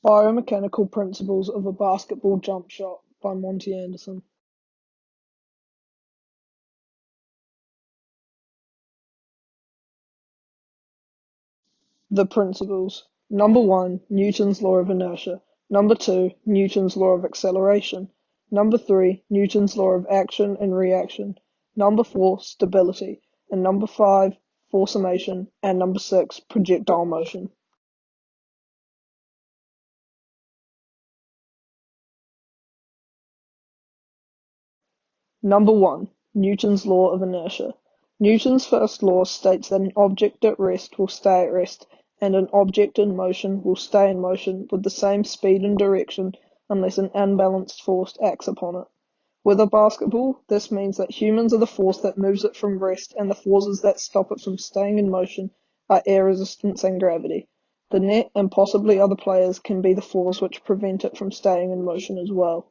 Biomechanical Principles of a Basketball Jump Shot by Monty Anderson. The principles. Number 1, Newton's law of inertia. Number 2, Newton's law of acceleration. Number 3, Newton's law of action and reaction. Number 4, stability. And number 5, force summation. And number 6, projectile motion. Number 1, Newton's law of inertia. Newton's first law states that an object at rest will stay at rest, and an object in motion will stay in motion with the same speed and direction unless an unbalanced force acts upon it. With a basketball, this means that humans are the force that moves it from rest, and the forces that stop it from staying in motion are air resistance and gravity. The net and possibly other players can be the force which prevent it from staying in motion as well.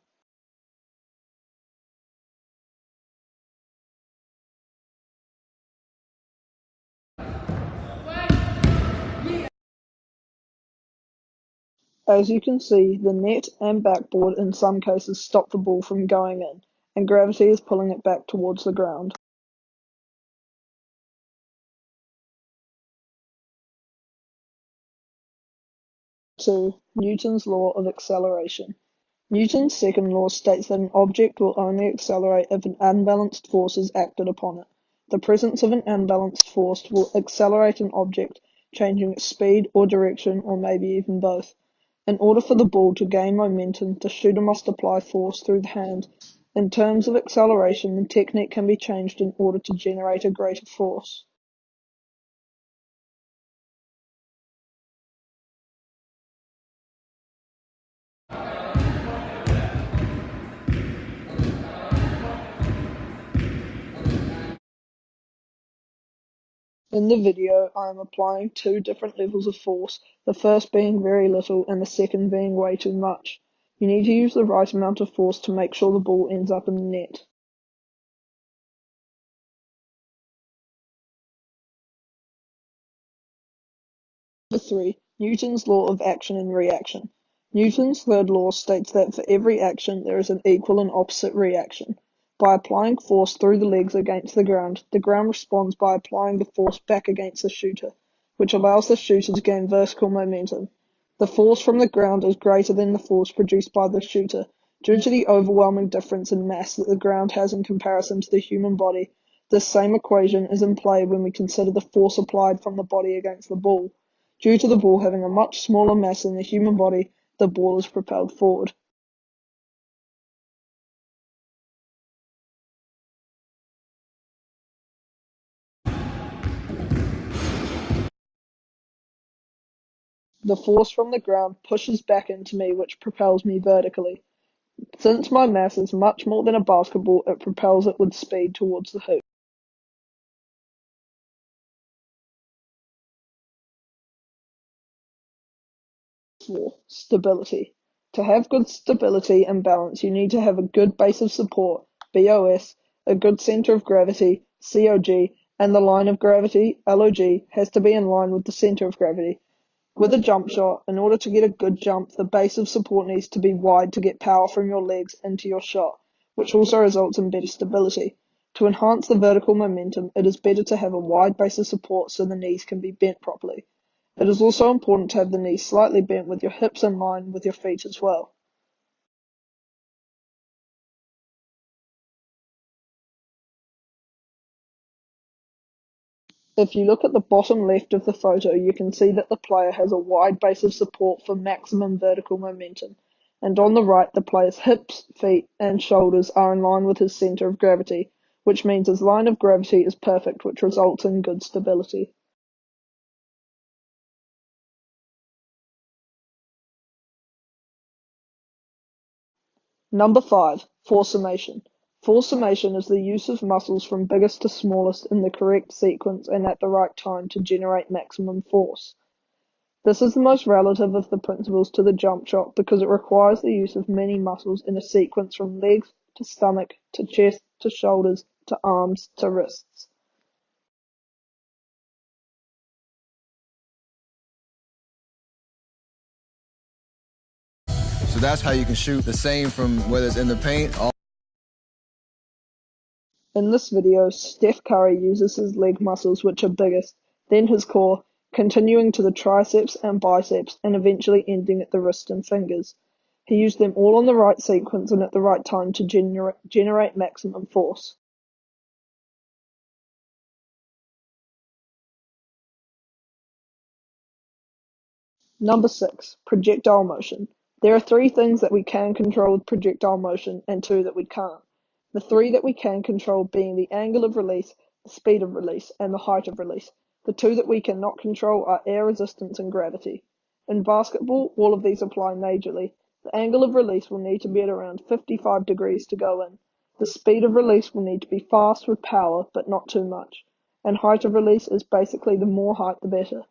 As you can see, the net and backboard in some cases stop the ball from going in, and gravity is pulling it back towards the ground. 2. Newton's law of acceleration. Newton's second law states that an object will only accelerate if an unbalanced force is acted upon it. The presence of an unbalanced force will accelerate an object, changing its speed or direction, or maybe even both. In order for the ball to gain momentum, the shooter must apply force through the hand. In terms of acceleration, the technique can be changed in order to generate a greater force. In the video, I am applying two different levels of force, the first being very little and the second being way too much. You need to use the right amount of force to make sure the ball ends up in the net. Number 3. Newton's law of action and reaction. Newton's third law states that for every action there is an equal and opposite reaction. By applying force through the legs against the ground responds by applying the force back against the shooter, which allows the shooter to gain vertical momentum. The force from the ground is greater than the force produced by the shooter, due to the overwhelming difference in mass that the ground has in comparison to the human body. This same equation is in play when we consider the force applied from the body against the ball. Due to the ball having a much smaller mass than the human body, the ball is propelled forward. The force from the ground pushes back into me, which propels me vertically. Since my mass is much more than a basketball, it propels it with speed towards the hoop. 4. Stability. To have good stability and balance, you need to have a good base of support, BOS, a good center of gravity, COG, and the line of gravity, LOG, has to be in line with the center of gravity. With a jump shot, in order to get a good jump, the base of support needs to be wide to get power from your legs into your shot, which also results in better stability. To enhance the vertical momentum, it is better to have a wide base of support so the knees can be bent properly. It is also important to have the knees slightly bent with your hips in line with your feet as well. If you look at the bottom left of the photo, you can see that the player has a wide base of support for maximum vertical momentum, and on the right the player's hips, feet, and shoulders are in line with his center of gravity, which means his line of gravity is perfect, which results in good stability. Number 5. Force summation. Force summation is the use of muscles from biggest to smallest in the correct sequence and at the right time to generate maximum force. This is the most relative of the principles to the jump shot because it requires the use of many muscles in a sequence from legs to stomach to chest to shoulders to arms to wrists. So that's how you can shoot the same from whether it's in the paint. In this video, Steph Curry uses his leg muscles, which are biggest, then his core, continuing to the triceps and biceps, and eventually ending at the wrist and fingers. He used them all in the right sequence and at the right time to generate maximum force. Number 6. Projectile motion. There are 3 things that we can control with projectile motion and 2 that we can't. The 3 that we can control being the angle of release, the speed of release, and the height of release. The 2 that we cannot control are air resistance and gravity. In basketball, all of these apply majorly. The angle of release will need to be at around 55 degrees to go in. The speed of release will need to be fast with power, but not too much. And height of release is basically the more height the better.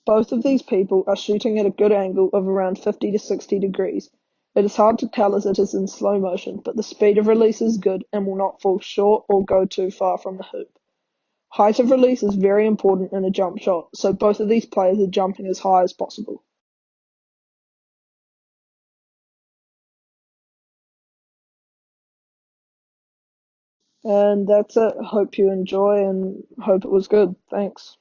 Both of these people are shooting at a good angle of around 50 to 60 degrees. It is hard to tell as it is in slow motion, but the speed of release is good and will not fall short or go too far from the hoop. Height of release is very important in a jump shot, so both of these players are jumping as high as possible. And that's it. Hope you enjoy and hope it was good. Thanks.